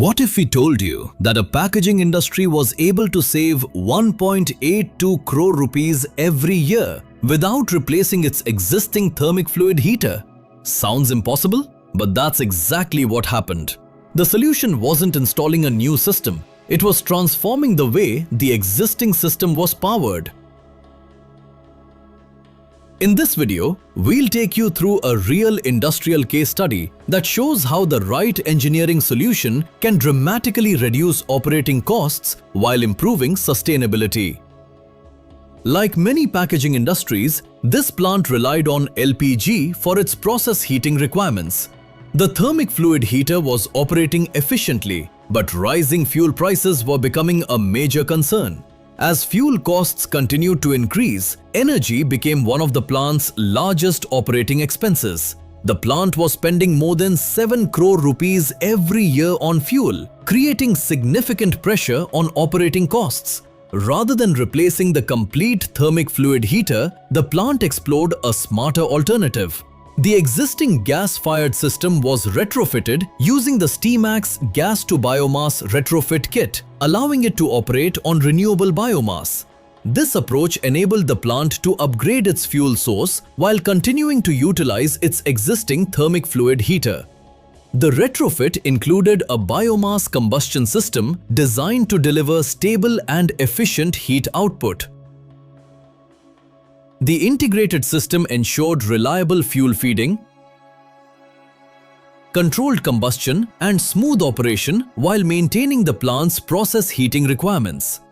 What if we told you that a packaging industry was able to save 1.82 crore rupees every year without replacing its existing thermic fluid heater? Sounds impossible? But that's exactly what happened. The solution wasn't installing a new system, it was transforming the way the existing system was powered. In this video, we'll take you through a real industrial case study that shows how the right engineering solution can dramatically reduce operating costs while improving sustainability. Like many packaging industries, this plant relied on LPG for its process heating requirements. The thermic fluid heater was operating efficiently, but rising fuel prices were becoming a major concern. As fuel costs continued to increase, energy became one of the plant's largest operating expenses. The plant was spending more than 7 crore rupees every year on fuel, creating significant pressure on operating costs. Rather than replacing the complete thermic fluid heater, the plant explored a smarter alternative. The existing gas-fired system was retrofitted using the Steamax Gas-to-Biomass Retrofit kit, allowing it to operate on renewable biomass. This approach enabled the plant to upgrade its fuel source while continuing to utilize its existing thermic fluid heater. The retrofit included a biomass combustion system designed to deliver stable and efficient heat output. The integrated system ensured reliable fuel feeding, controlled combustion, and smooth operation while maintaining the plant's process heating requirements.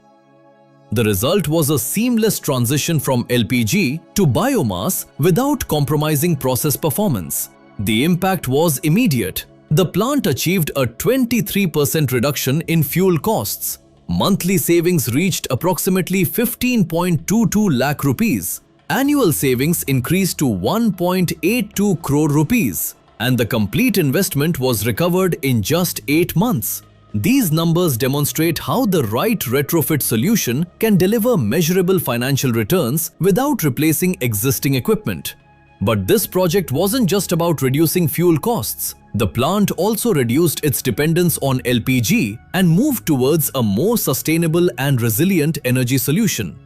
The result was a seamless transition from LPG to biomass without compromising process performance. The impact was immediate. The plant achieved a 23% reduction in fuel costs. Monthly savings reached approximately 15.22 lakh rupees. Annual savings increased to 1.82 crore rupees, and the complete investment was recovered in just 8 months. These numbers demonstrate how the right retrofit solution can deliver measurable financial returns without replacing existing equipment. But this project wasn't just about reducing fuel costs. The plant also reduced its dependence on LPG and moved towards a more sustainable and resilient energy solution.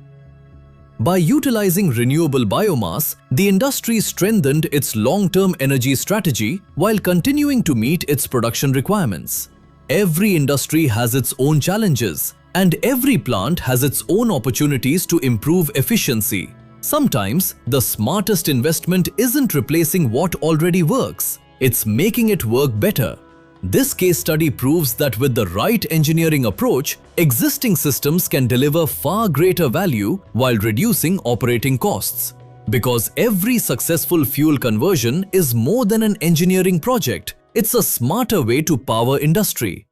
By utilizing renewable biomass, the industry strengthened its long-term energy strategy while continuing to meet its production requirements. Every industry has its own challenges, and every plant has its own opportunities to improve efficiency. Sometimes, the smartest investment isn't replacing what already works, it's making it work better. This case study proves that with the right engineering approach, existing systems can deliver far greater value while reducing operating costs. Because every successful fuel conversion is more than an engineering project, it's a smarter way to power industry.